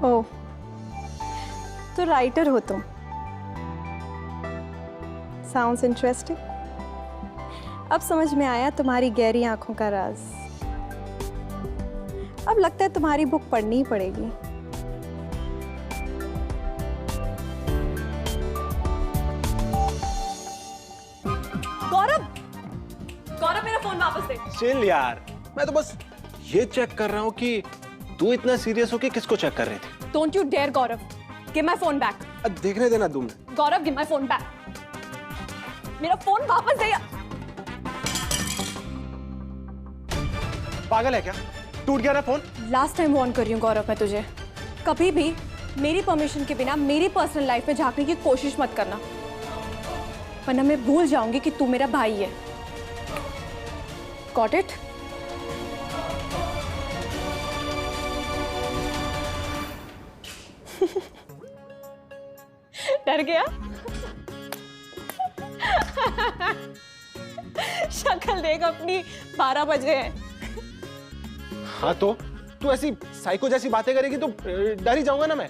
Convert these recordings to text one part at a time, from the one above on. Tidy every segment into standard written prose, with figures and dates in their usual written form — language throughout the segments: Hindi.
ओ, तो राइटर हो तुम। Sounds interesting. अब समझ में आया तुम्हारी गहरी आंखों का राज। अब लगता है तुम्हारी बुक पढ़नी ही पड़ेगी। गौरव, गौरव मेरा फोन वापस दे। चिल यार, मैं तो बस ये चेक कर रहा हूँ कि तू इतना सीरियस हो कि किसको चेक कर रही थी। Don't you dare Gaurav, give my phone back. देखने देना तुम। Gaurav give my phone back. मेरा फोन वापस दे। पागल है क्या? टूट गया ना फोन? लास्ट टाइम वार्न कर रही हूँ गौरव, मैं तुझे कभी भी मेरी परमिशन के बिना मेरी पर्सनल लाइफ में झांकने की कोशिश मत करना, वरना मैं भूल जाऊंगी कि तू मेरा भाई है। Got it? डर गया? शक्ल देख अपनी, 12 बजे हैं। हाँ तो तू ऐसी साइको जैसी बातें करेगी तो डर ही जाऊंगा ना मैं।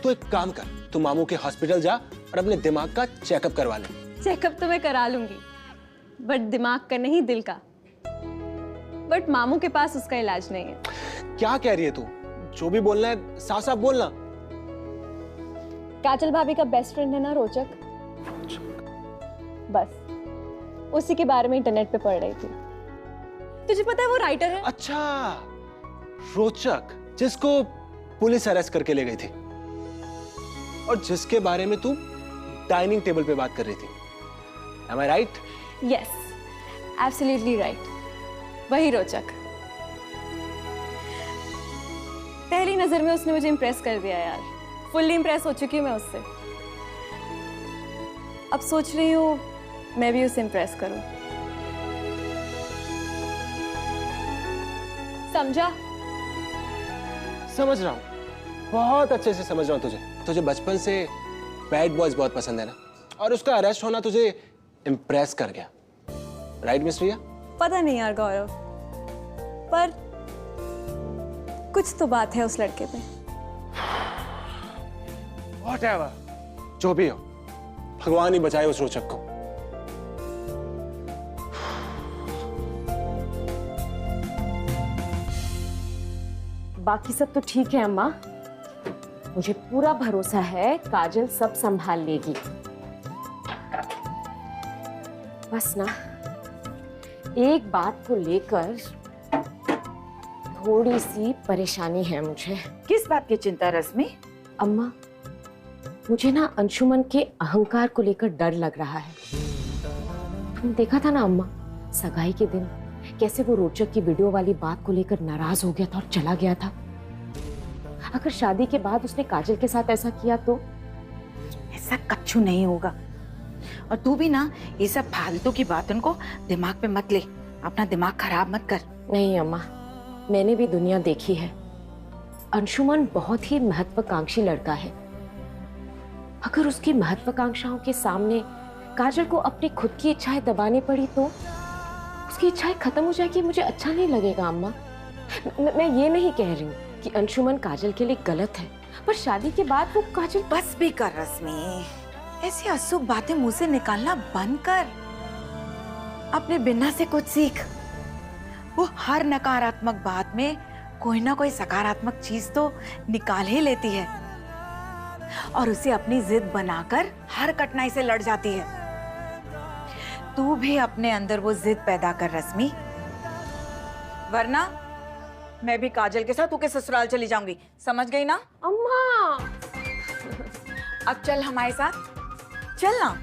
तू एक काम कर, तू मामू के हॉस्पिटल जा और अपने दिमाग का चेकअप करवा ले। चेकअप तो मैं करा लूंगी, बट दिमाग का नहीं, दिल का। बट मामू के पास उसका इलाज नहीं है। क्या कह रही है तू? जो भी बोलना है साफ साफ बोलना। काजल भाभी का बेस्ट फ्रेंड है ना रोचक, बस उसी के बारे में इंटरनेट पे पढ़ रही थी। तुझे पता है वो राइटर है? अच्छा, रोचक, जिसको पुलिस अरेस्ट करके ले गई थी और जिसके बारे में तू डाइनिंग टेबल पे बात कर रही थी। Am I right? Yes, absolutely right. वही रोचक। पहली नजर में उसने मुझे इम्प्रेस कर दिया यार। फुल्ली इम्प्रेस हो चुकी हूँ मैं उससे। अब सोच रही हूँ मैं भी उसे इम्प्रेस करूँ। समझा? समझ रहा हूँ, बहुत अच्छे से समझ रहा हूँ तुझे। तुझे बचपन से बैड बॉयज बहुत पसंद है ना, और उसका अरेस्ट होना तुझे इम्प्रेस कर गया। राइट मिस रिया? पता नहीं यार गौरव, पर कुछ तो बात है उस लड़के पे। Whatever, जो भी हो, भगवान ही बचाए उस रोचक को। बाकी सब तो ठीक है अम्मा, मुझे पूरा भरोसा है काजल सब संभाल लेगी। बस ना एक बात को लेकर थोड़ी सी परेशानी है मुझे। किस बात की चिंता रश्मि? अम्मा, मुझे ना अंशुमन के अहंकार को लेकर डर लग रहा है। तुम देखा था ना अम्मा, सगाई के दिन कैसे वो रोचक की वीडियो वाली बात को लेकर नाराज हो गया था और चला गया था। अगर शादी के बाद उसने काजल के साथ ऐसा किया तो? ऐसा कच्छु नहीं होगा। और तू भी ना ये सब फालतू की बातों को दिमाग पे मत ले, अपना दिमाग खराब मत कर। नहीं अम्मा, मैंने भी दुनिया देखी है। अंशुमन बहुत ही महत्वाकांक्षी लड़का है। अगर उसकी महत्वाकांक्षाओं के सामने काजल को अपनी खुद की इच्छाएं दबानी पड़ी तो उसकी इच्छाएं खत्म हो जाएगी। मुझे अच्छा नहीं लगेगा अम्मा। मैं ये नहीं कह रही हूँ कि अंशुमन काजल के लिए गलत है, पर शादी के बाद वो काजल। बस भी कर रश्मि, ऐसी अशुभ बातें मुंह से निकालना बंद कर। अपने बिन्ना से कुछ सीख। वो हर नकारात्मक बात में कोई ना कोई सकारात्मक चीज तो निकाल ही लेती है और उसे अपनी जिद बनाकर हर कठिनाई से लड़ जाती है। तू भी अपने अंदर वो जिद पैदा कर रश्मि, वरना मैं भी काजल के साथ उनके ससुराल चली जाऊंगी। समझ गई ना? अम्मा अब चल हमारे साथ, चल ना।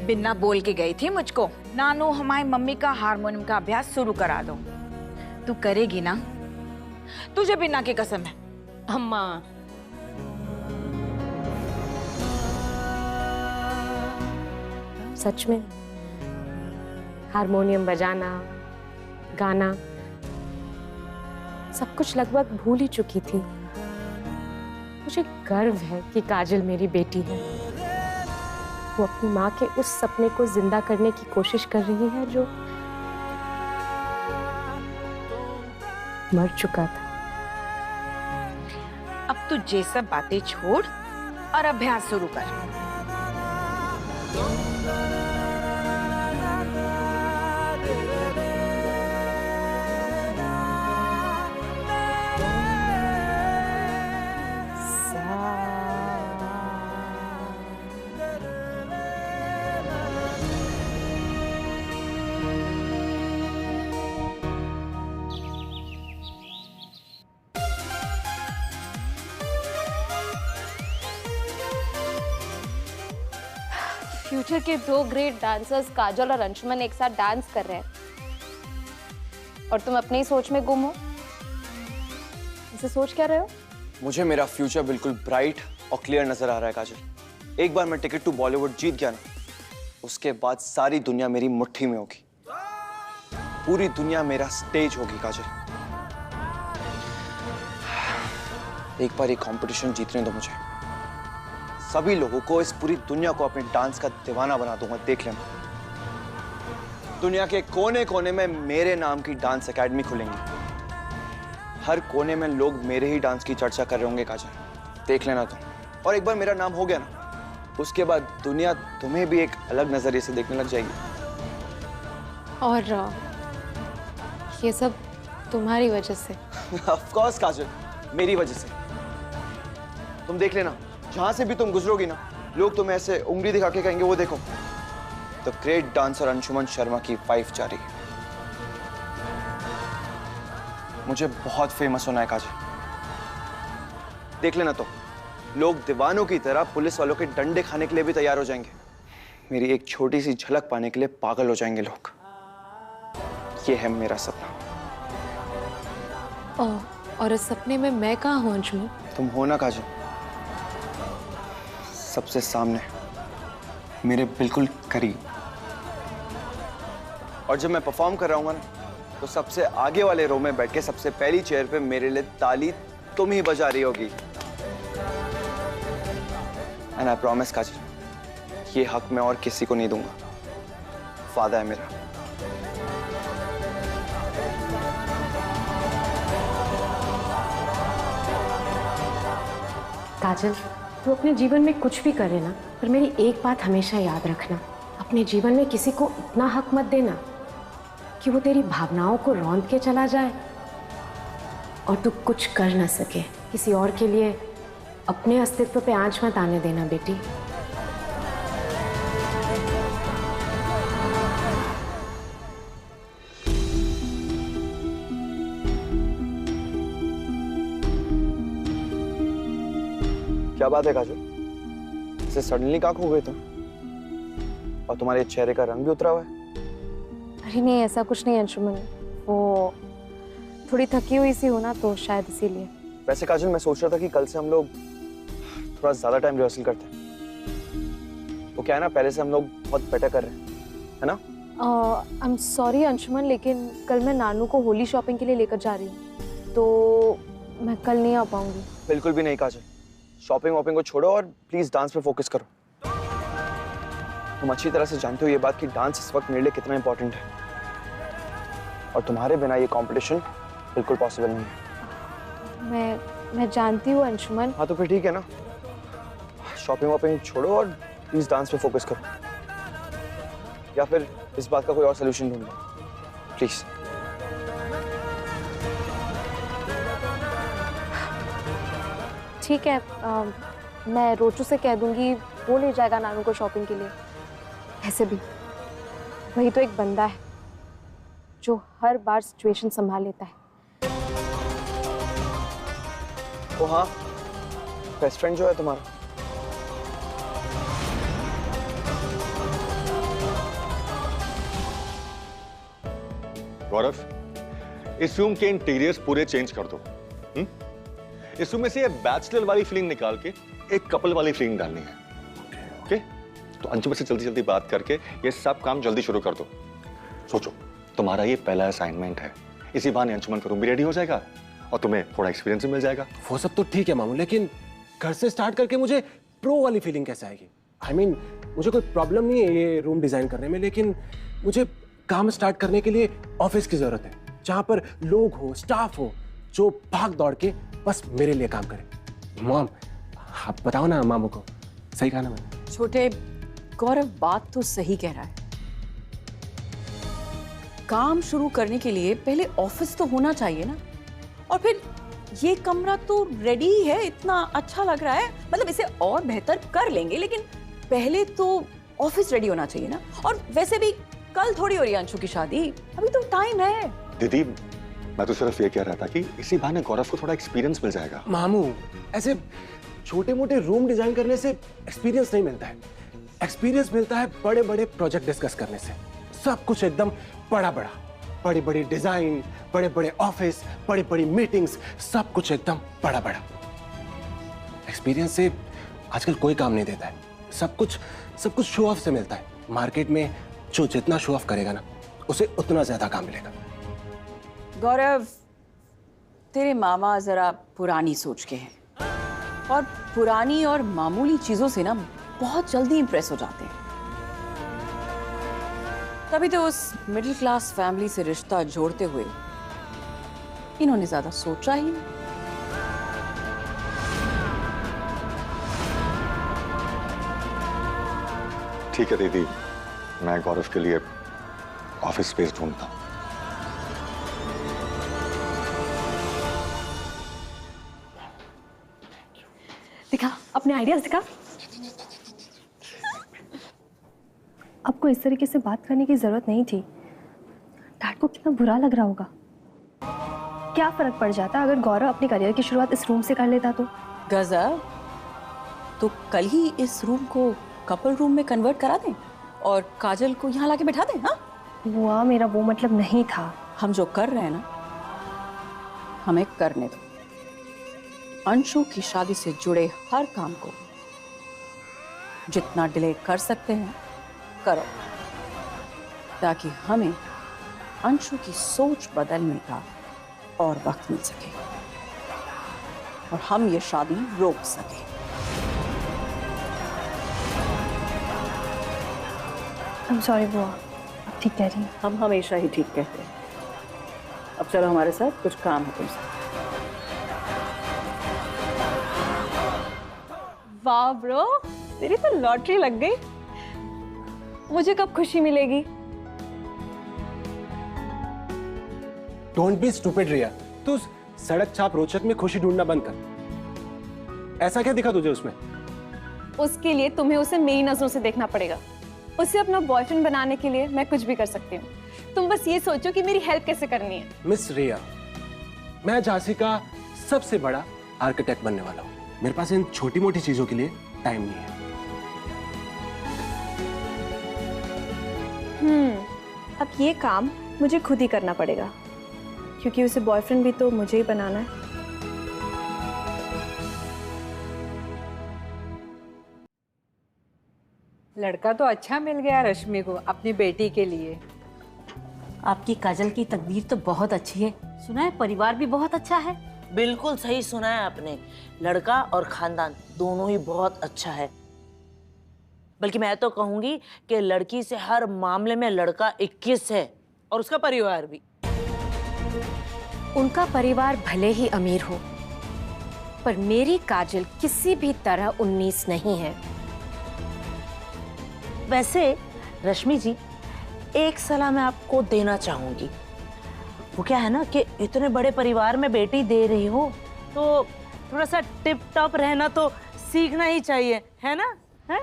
बिन्ना बोल के गई थी मुझको, नानू हमारी मम्मी का हारमोनियम का अभ्यास शुरू करा दो। तू करेगी ना? तुझे बिन्ना की कसम है। अम्मा, सच में हारमोनियम बजाना, गाना सब कुछ लगभग भूल ही चुकी थी। मुझे गर्व है कि काजल मेरी बेटी है। वो अपनी माँ के उस सपने को जिंदा करने की कोशिश कर रही है जो मर चुका था। अब तू ये सब बातें छोड़ और अभ्यास शुरू कर। फ्यूचर के दो ग्रेट डांसर्स काजल और अंशुमन एक साथ डांस कर रहे हैं और तुम अपनी ही सोच में गुम हो। इसे सोच क्या रहे हो? मुझे मेरा फ्यूचर बिल्कुल ब्राइट और क्लियर नजर आ रहा है काजल। एक बार मैं टिकट टू बॉलीवुड जीत गया ना, उसके बाद सारी दुनिया मेरी मुट्ठी में होगी। पूरी दुनिया मेरा स्टेज होगी काजल। एक बार ये कंपटीशन जीतने दो मुझे। सभी लोगों को, इस पूरी दुनिया को अपने डांस का दीवाना बना दूंगा, देख लेना। दुनिया के कोने कोने में मेरे नाम की डांस एकेडमी खुलेंगी। हर कोने में लोग मेरे ही डांस की चर्चा कर रहे होंगे काजल, देख लेना तुम। और एक बार मेरा नाम हो गया ना, उसके बाद दुनिया तुम्हें भी एक अलग नजरिए से देखने लग जाएगी। और ये सब तुम्हारी वजह से? ऑफ कोर्स काजल, मेरी वजह से। तुम देख लेना, जहां से भी तुम गुजरोगी ना, लोग तुम्हें ऐसे उंगली दिखा के कहेंगे, वो देखो the great dancer Anshuman Sharma की वाइफ जा रही है। मुझे बहुत फेमस होना है काजल, देख लेना। तो लोग दीवानों की तरह पुलिस वालों के डंडे खाने के लिए भी तैयार हो जाएंगे। मेरी एक छोटी सी झलक पाने के लिए पागल हो जाएंगे लोग। ये है मेरा सपना। और इस सपने में मैं कहाँ हूँ अंशुमन? तुम हो ना काजल, सबसे सामने, मेरे बिल्कुल करीब। और जब मैं परफॉर्म कर रहा हूँ ना, तो सबसे आगे वाले रो में बैठ के सबसे पहली चेयर पे मेरे लिए ताली तुम ही बजा रही होगी। एंड आई प्रॉमिस काजल, ये हक मैं और किसी को नहीं दूंगा। वादा है मेरा। काजल, तू अपने जीवन में कुछ भी करे ना, पर मेरी एक बात हमेशा याद रखना, अपने जीवन में किसी को इतना हक मत देना कि वो तेरी भावनाओं को रौंद के चला जाए और तू कुछ कर ना सके। किसी और के लिए अपने अस्तित्व पे आंच मत आने देना बेटी। क्या बात है काजल, इसे सडनली कहाँ खो गए तुम? और तुम्हारे चेहरे का रंग भी उतरा हुआ है। अरे नहीं, ऐसा कुछ नहीं अंशुमन, वो थोड़ी थकी हुई सी हो ना, तो शायद इसीलिए। वैसे काजल, मैं सोच रहा था कि कल से हम लोग थोड़ा ज्यादा टाइम रिहर्सल करते हैं। वो क्या है ना, पहले से हम लोग बहुत बेटर कर रहे हैं, है ना? आई एम सॉरी अंशुमन, लेकिन कल मैं नानू को होली शॉपिंग के लिए लेकर जा रही हूँ, तो मैं कल नहीं आ पाऊंगी। बिल्कुल भी नहीं काजल, शॉपिंग वॉपिंग को छोड़ो और प्लीज डांस पे फोकस करो। तुम अच्छी तरह से जानते हो ये बात कि डांस इस वक्त मेरे लिए कितना इंपॉर्टेंट है, और तुम्हारे बिना ये कंपटीशन बिल्कुल पॉसिबल नहीं है। मैं जानती हूँ अंशुमन। हाँ तो फिर ठीक है ना, शॉपिंग वॉपिंग छोड़ो और प्लीज डांस पे फोकस करो, या फिर इस बात का कोई और सोल्यूशन ढूंढो प्लीज। ठीक है, मैं रोचू से कह दूंगी, वो ले जाएगा नानू को शॉपिंग के लिए। ऐसे भी वही तो एक बंदा है जो हर बार सिचुएशन संभाल लेता है। ओ हाँ, बेस्ट फ्रेंड जो है तुम्हारा। गौरव, इस रूम के इंटीरियर्स पूरे चेंज कर दो। इस रूम में से ये बैचलर वाली फीलिंग निकाल के एक कपल वाली फीलिंग डालनी है। ओके? तो अंशुमन से जल्दी जल्दी बात करके ये सब काम जल्दी शुरू कर दो। सोचो, तुम्हारा ये पहला असाइनमेंट है, इसी बहाने अंशुमन का रूम भी रेडी हो जाएगा और तुम्हें थोड़ा एक्सपीरियंस भी मिल जाएगा। वो सब तो ठीक है मामू, लेकिन घर से स्टार्ट करके मुझे प्रो वाली फीलिंग कैसे आएगी? I mean, मुझे कोई प्रॉब्लम नहीं है ये रूम डिजाइन करने में, लेकिन मुझे काम स्टार्ट करने के लिए ऑफिस की जरूरत है, जहां पर लोग हो, स्टाफ हो, जो भाग दौड़ के बस मेरे लिए काम करे। मॉम, आप बताओ ना मामू को, सही कहा ना मैंने? छोटे गौरव, बात तो सही कह रहा है। काम शुरू करने के लिए पहले ऑफिस तो होना चाहिए ना, और फिर ये कमरा तो रेडी ही है, इतना अच्छा लग रहा है, मतलब इसे और बेहतर कर लेंगे, लेकिन पहले तो ऑफिस रेडी होना चाहिए ना। और वैसे भी कल थोड़ी हो रही है अंशु की शादी, अभी तो टाइम है। दीदी, मैं तो सिर्फ ये कह रहा था कि इसी बहाने गौरव को थोड़ा एक्सपीरियंस मिल जाएगा। मामू, ऐसे छोटे मोटे रूम डिजाइन करने से एक्सपीरियंस नहीं मिलता है। एक्सपीरियंस मिलता है बड़े बड़े प्रोजेक्ट डिस्कस करने से। सब कुछ एकदम बड़ा बड़ा, बड़ी बड़ी डिजाइन, बड़े बड़े ऑफिस, बड़ी बड़ी मीटिंग्स, सब कुछ एकदम बड़ा बड़ा। एक्सपीरियंस से आजकल कोई काम नहीं देता है। सब कुछ शो ऑफ से मिलता है। मार्केट में जो जितना शो ऑफ करेगा ना, उसे उतना ज्यादा काम मिलेगा। गौरव, तेरे मामा जरा पुरानी सोच के हैं, और पुरानी और मामूली चीजों से ना बहुत जल्दी इंप्रेस हो जाते हैं। तभी तो उस मिडिल क्लास फैमिली से रिश्ता जोड़ते हुए इन्होंने ज्यादा सोचा ही नहीं। ठीक है दीदी, मैं गौरव के लिए ऑफिस स्पेस ढूंढता हूँ। दिखा अपने आइडियाज दिखा। आपको इस तरीके से बात करने की जरूरत नहीं थी। डैड को कितना बुरा लग रहा होगा। क्या फर्क पड़ जाता अगर गौरव अपने करियर की शुरुआत इस रूम से कर लेता तो? गजब, तो कल ही इस रूम को कपल रूम में कन्वर्ट करा दें और काजल को यहाँ लाके बैठा दें। हाँ, बुआ, मेरा वो मतलब नहीं था। हम जो कर रहे हैं ना, हमें करने दो। अंशु की शादी से जुड़े हर काम को जितना डिले कर सकते हैं करो, ताकि हमें अंशु की सोच बदलने का और वक्त मिल सके और हम ये शादी रोक सके। I'm sorry बुआ, आप ठीक कह रही हैं। हम हमेशा ही ठीक कहते हैं। अब चलो हमारे साथ, कुछ काम है तुमसे। वाह ब्रो, तेरी तो लॉटरी लग गई। मुझे कब खुशी मिलेगी? डोंट बी स्टूपिड रिया। तू उस सड़क छाप रोचक में खुशी ढूंढना बंद कर। ऐसा क्या दिखा तुझे उसमें? उसके लिए तुम्हें उसे मेरी नजरों से देखना पड़ेगा। उसे अपना बॉयफ्रेंड बनाने के लिए मैं कुछ भी कर सकती हूँ। तुम बस ये सोचो कि मेरी हेल्प कैसे करनी है। मिस रिया, मैं झांसी का सबसे बड़ा आर्किटेक्ट बनने वाला हूँ। मेरे पास इन छोटी मोटी चीजों के लिए टाइम नहीं है। अब ये काम मुझे खुद ही करना पड़ेगा, क्योंकि उसे बॉयफ्रेंड भी तो मुझे ही बनाना है। लड़का तो अच्छा मिल गया रश्मि को अपनी बेटी के लिए। आपकी काजल की तकदीर तो बहुत अच्छी है। सुना है परिवार भी बहुत अच्छा है। बिल्कुल सही सुना है आपने। लड़का और खानदान दोनों ही बहुत अच्छा है। बल्कि मैं तो कहूंगी कि लड़की से हर मामले में लड़का 21 है, और उसका परिवार भी। उनका परिवार भले ही अमीर हो, पर मेरी काजल किसी भी तरह 19 नहीं है। वैसे रश्मि जी, एक सलाह मैं आपको देना चाहूंगी। वो क्या है ना कि इतने बड़े परिवार में बेटी दे रही हो, तो थोड़ा सा टिप टॉप रहना तो सीखना ही चाहिए, है ना? है?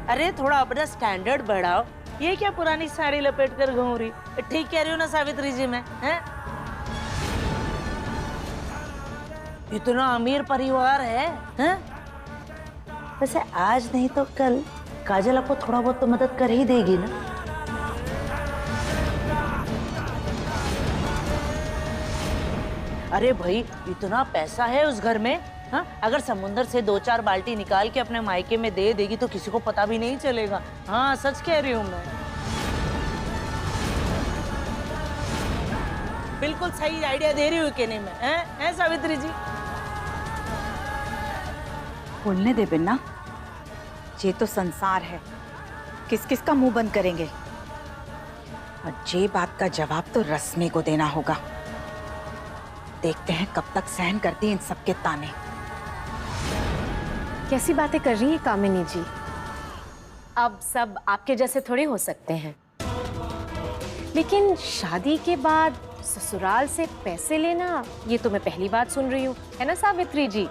अरे थोड़ा अपना स्टैंडर्ड बढ़ाओ। ये क्या पुरानी साड़ी लपेट कर घूम रही? ठीक कह रही हूँ ना सावित्री जी मैं? हैं? इतना अमीर परिवार है, हैं? वैसे आज नहीं तो कल काजल आपको थोड़ा बहुत तो मदद कर ही देगी ना। अरे भाई, इतना पैसा है उस घर में। हाँ, अगर समुंदर से 2-4 बाल्टी निकाल के अपने मायके में दे देगी तो किसी को पता भी नहीं चलेगा। हाँ, सच कह रही हूँ मैं। बिल्कुल सही आइडिया दे रही हूँ कि नहीं मैं? हैं सावित्री जी? बोलने दे बिन्ना, ये तो संसार है, किस किस का मुंह बंद करेंगे। और ये बात का जवाब तो रश्मि को देना होगा। देखते हैं कब तक सहन करती है इन सबके ताने। कैसी बातें कर रही है कामिनी जी? अब सब आपके जैसे थोड़े हो सकते हैं। लेकिन शादी के बाद ससुराल से पैसे लेना, ये तो मैं पहली बार सुन रही हूँ, है ना सावित्री जी?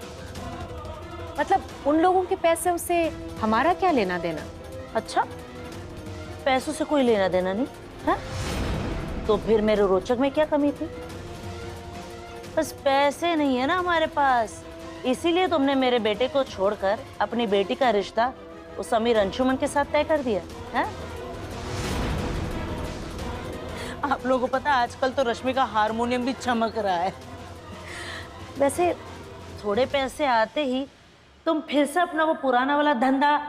मतलब उन लोगों के पैसों से हमारा क्या लेना देना? अच्छा, पैसों से कोई लेना देना नहीं है? तो फिर मेरे रोचक में क्या कमी थी? बस पैसे नहीं है ना हमारे पास, इसीलिए तुमने मेरे बेटे को छोड़कर अपनी बेटी का रिश्ता उस अमीर अंशुमन के साथ तय कर दिया है? आप लोगों को पता है आजकल तो रश्मि का हारमोनियम भी चमक रहा है। वैसे थोड़े पैसे आते ही तुम फिर से अपना वो पुराना वाला धंधा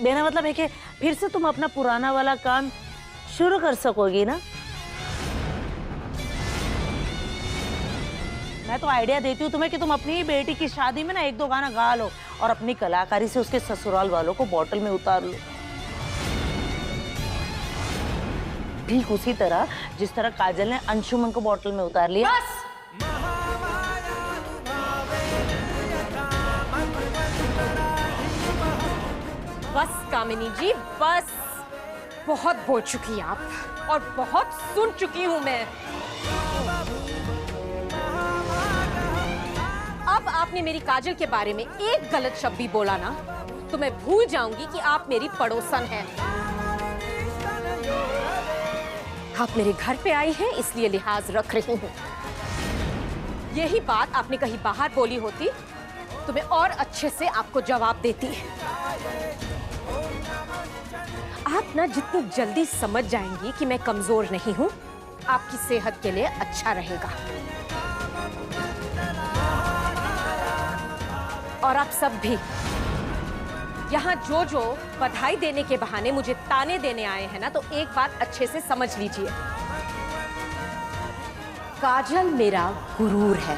मेरा मतलब है कि फिर से तुम अपना पुराना वाला काम शुरू कर सकोगी ना? मैं तो आइडिया देती हूँ तुम्हें कि तुम अपनी बेटी की शादी में ना 1-2 गाना गा लो और अपनी कलाकारी से उसके ससुराल वालों को बॉटल में उतार लो। ठीक उसी तरह जिस तरह काजल ने अंशुमन को बॉटल में उतार लिया। बस कामिनी जी, बस। बहुत बोल चुकी आप और बहुत सुन चुकी हूं मैं। अब आपने मेरी काजल के बारे में एक गलत शब्द भी बोला ना, तो मैं भूल जाऊंगी कि आप मेरी पड़ोसन हैं। आप मेरे घर पे आई हैं, इसलिए लिहाज रख रही हूं। यही बात आपने कहीं बाहर बोली होती तो मैं और अच्छे से आपको जवाब देती। आप ना जितनी जल्दी समझ जाएंगी कि मैं कमजोर नहीं हूं, आपकी सेहत के लिए अच्छा रहेगा। और आप सब भी यहाँ जो बधाई देने के बहाने मुझे ताने देने आए हैं ना, तो एक बात अच्छे से समझ लीजिए, काजल मेरा गुरूर है।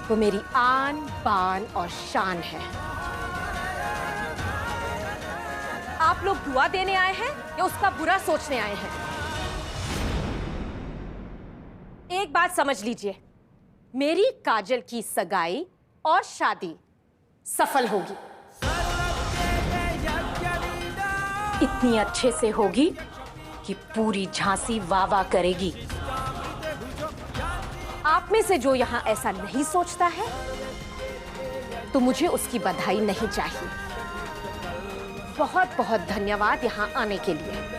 वो मेरी आन बान और शान है। आप लोग दुआ देने आए हैं या उसका बुरा सोचने आए हैं? एक बात समझ लीजिए, मेरी काजल की सगाई और शादी सफल होगी। इतनी अच्छे से होगी कि पूरी झांसी वाह वाह करेगी। आप में से जो यहां ऐसा नहीं सोचता है, तो मुझे उसकी बधाई नहीं चाहिए। बहुत बहुत धन्यवाद यहाँ आने के लिए।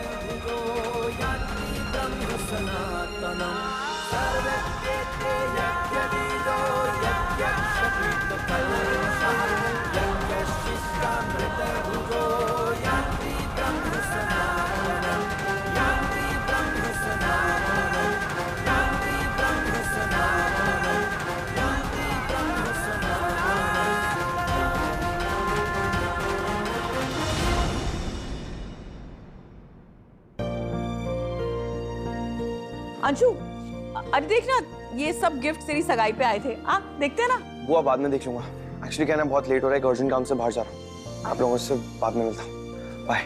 अंशु, अरे देखना, ये सब गिफ्ट तेरी सगाई पे आए थे। देखते हैं ना। वो बाद में देख लूंगा। एक्चुअली क्या है ना, बहुत लेट हो रहा है, अर्जेंट काम से बाहर जा रहा हूँ। आप लोगों से बाद में मिलता हूँ। बाय।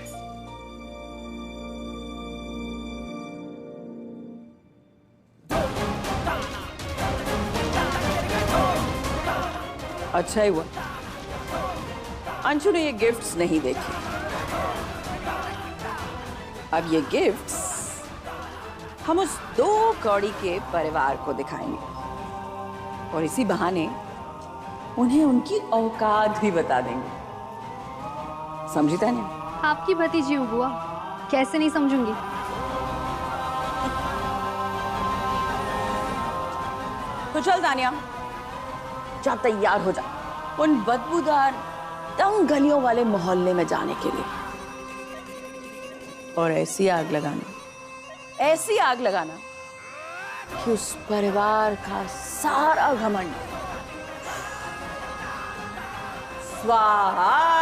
अच्छा ही हुआ अंशु ने ये गिफ्ट्स नहीं देखे। अब ये गिफ्ट्स हम उस 2 कौड़ी के परिवार को दिखाएंगे और इसी बहाने उन्हें उनकी औकात भी बता देंगे। समझी तान्या? आपकी भतीजी हूँ बुआ, कैसे नहीं समझूंगी। तो चल तान्या, जा तैयार हो जा उन बदबूदार तंग गलियों वाले मोहल्ले में जाने के लिए, और ऐसी आग लगाना कि उस परिवार का सारा घमंड स्वाहा